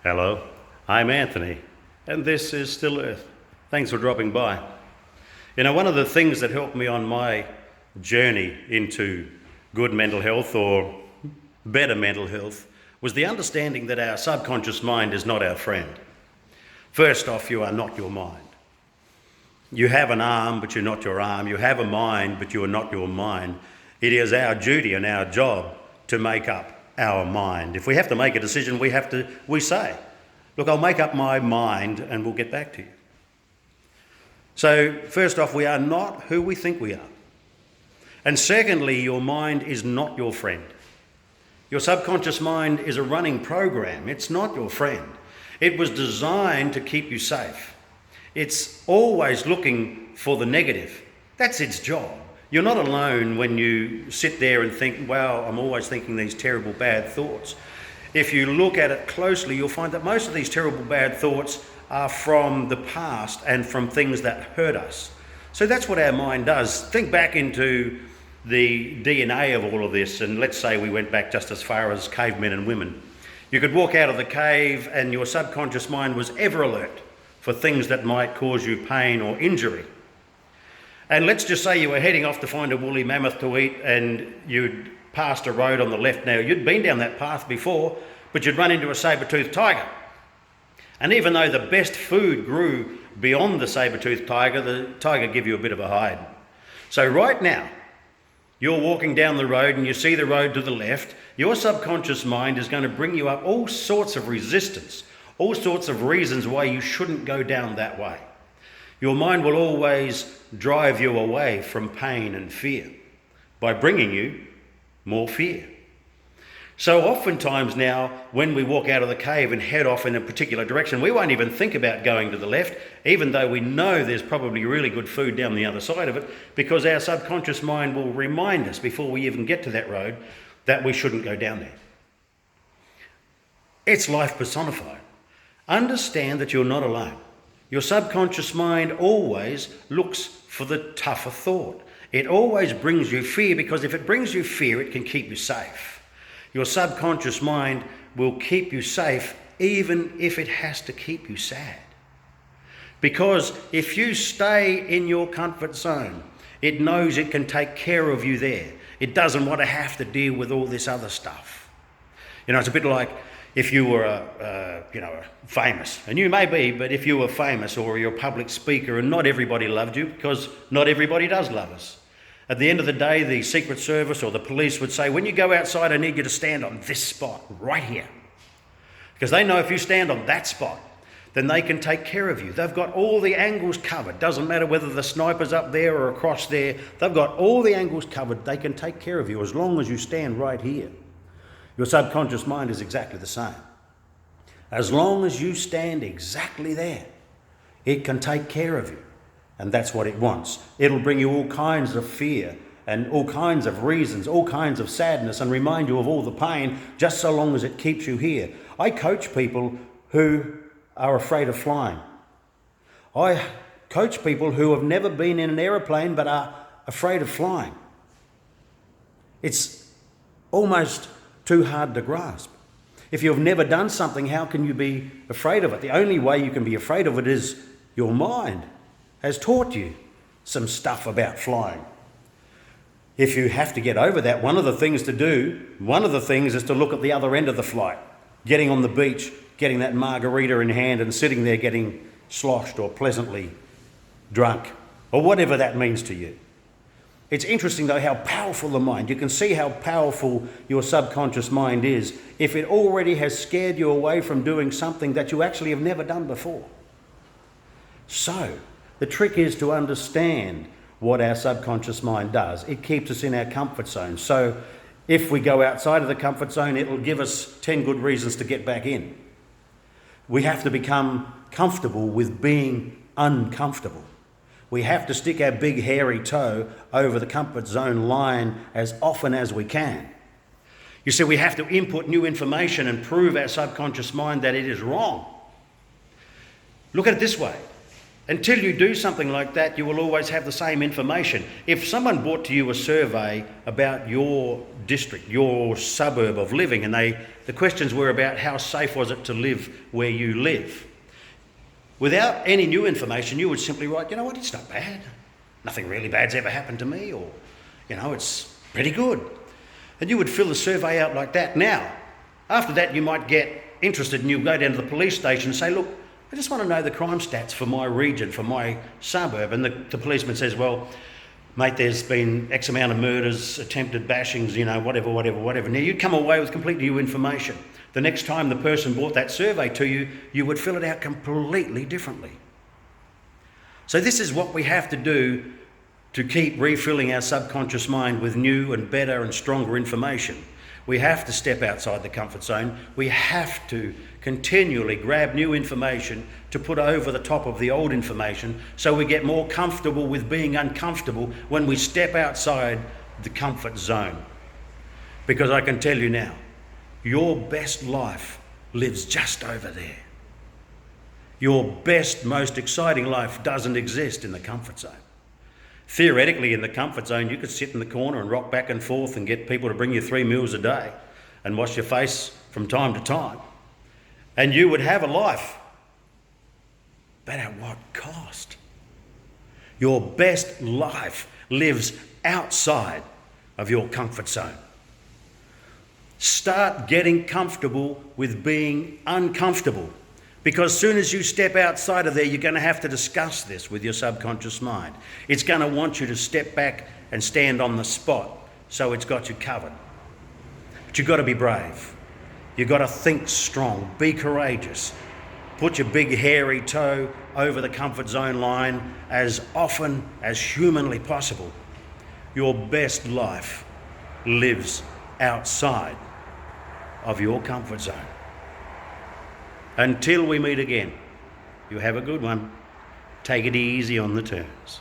Hello, I'm Anthony, and this is Still Earth. Thanks for dropping by. You know, one of the things that helped me on my journey into good mental health or better mental health was the understanding that our subconscious mind is not our friend. First off, you are not your mind. You have an arm, but you're not your arm. You have a mind, but you are not your mind. It is our duty and our job to make up our mind. If we have to make a decision, we say, look, I'll make up my mind and we'll get back to you. So first off, we are not who we think we are. And secondly, your mind is not your friend. Your subconscious mind is a running program. It's not your friend. It was designed to keep you safe. It's always looking for the negative. That's its job. You're not alone when you sit there and think, wow, I'm always thinking these terrible bad thoughts. If you look at it closely, you'll find that most of these terrible bad thoughts are from the past and from things that hurt us. So that's what our mind does. Think back into the DNA of all of this, and let's say we went back just as far as cavemen and women. You could walk out of the cave and your subconscious mind was ever alert for things that might cause you pain or injury. And let's just say you were heading off to find a woolly mammoth to eat and you'd passed a road on the left. Now, you'd been down that path before, but you'd run into a saber-toothed tiger. And even though the best food grew beyond the saber-toothed tiger, the tiger gave you a bit of a hide. So right now, you're walking down the road and you see the road to the left, your subconscious mind is going to bring you up all sorts of resistance, all sorts of reasons why you shouldn't go down that way. Your mind will always drive you away from pain and fear by bringing you more fear. So oftentimes now, when we walk out of the cave and head off in a particular direction, we won't even think about going to the left, even though we know there's probably really good food down the other side of it, because our subconscious mind will remind us before we even get to that road that we shouldn't go down there. It's life personified. Understand that you're not alone. Your subconscious mind always looks for the tougher thought. It always brings you fear, because if it brings you fear, it can keep you safe. Your subconscious mind will keep you safe even if it has to keep you sad. Because if you stay in your comfort zone, it knows it can take care of you there. It doesn't want to have to deal with all this other stuff. You know, it's a bit like if you were famous, and you may be, but if you were famous or you're a public speaker and not everybody loved you, because not everybody does love us. At the end of the day, the Secret Service or the police would say, when you go outside, I need you to stand on this spot right here. Because they know if you stand on that spot, then they can take care of you. They've got all the angles covered. Doesn't matter whether the sniper's up there or across there. They've got all the angles covered. They can take care of you as long as you stand right here. Your subconscious mind is exactly the same. As long as you stand exactly there, it can take care of you. And that's what it wants. It'll bring you all kinds of fear and all kinds of reasons, all kinds of sadness, and remind you of all the pain, just so long as it keeps you here. I coach people who are afraid of flying. I coach people who have never been in an aeroplane but are afraid of flying. It's almost too hard to grasp. If you've never done something, how can you be afraid of it? The only way you can be afraid of it is your mind has taught you some stuff about flying. If you have to get over that, one of the things is to look at the other end of the flight, getting on the beach, getting that margarita in hand and sitting there getting sloshed or pleasantly drunk, or whatever that means to you. It's interesting though how powerful the mind, you can see how powerful your subconscious mind is if it already has scared you away from doing something that you actually have never done before. So, the trick is to understand what our subconscious mind does. It keeps us in our comfort zone. So, if we go outside of the comfort zone, it'll give us 10 good reasons to get back in. We have to become comfortable with being uncomfortable. We have to stick our big hairy toe over the comfort zone line as often as we can. You see, we have to input new information and prove our subconscious mind that it is wrong. Look at it this way. Until you do something like that, you will always have the same information. If someone brought to you a survey about your district, your suburb of living, and the questions were about how safe was it to live where you live, without any new information, you would simply write, you know what, it's not bad. Nothing really bad's ever happened to me, or, you know, it's pretty good. And you would fill the survey out like that. Now, after that, you might get interested and you go down to the police station and say, look, I just want to know the crime stats for my region, for my suburb. And the policeman says, well, mate, there's been X amount of murders, attempted bashings, you know, whatever. Now, you'd come away with completely new information. The next time the person brought that survey to you, you would fill it out completely differently. So this is what we have to do to keep refilling our subconscious mind with new and better and stronger information. We have to step outside the comfort zone. We have to continually grab new information to put over the top of the old information so we get more comfortable with being uncomfortable when we step outside the comfort zone. Because I can tell you now, your best life lives just over there. Your best, most exciting life doesn't exist in the comfort zone. Theoretically, in the comfort zone, you could sit in the corner and rock back and forth and get people to bring you 3 meals a day and wash your face from time to time. And you would have a life. But at what cost? Your best life lives outside of your comfort zone. Start getting comfortable with being uncomfortable. Because as soon as you step outside of there, you're going to have to discuss this with your subconscious mind. It's going to want you to step back and stand on the spot, so it's got you covered. But you've got to be brave. You've got to think strong, be courageous. Put your big hairy toe over the comfort zone line as often as humanly possible. Your best life lives outside of your comfort zone. Until we meet again, you have a good one. Take it easy on the turns.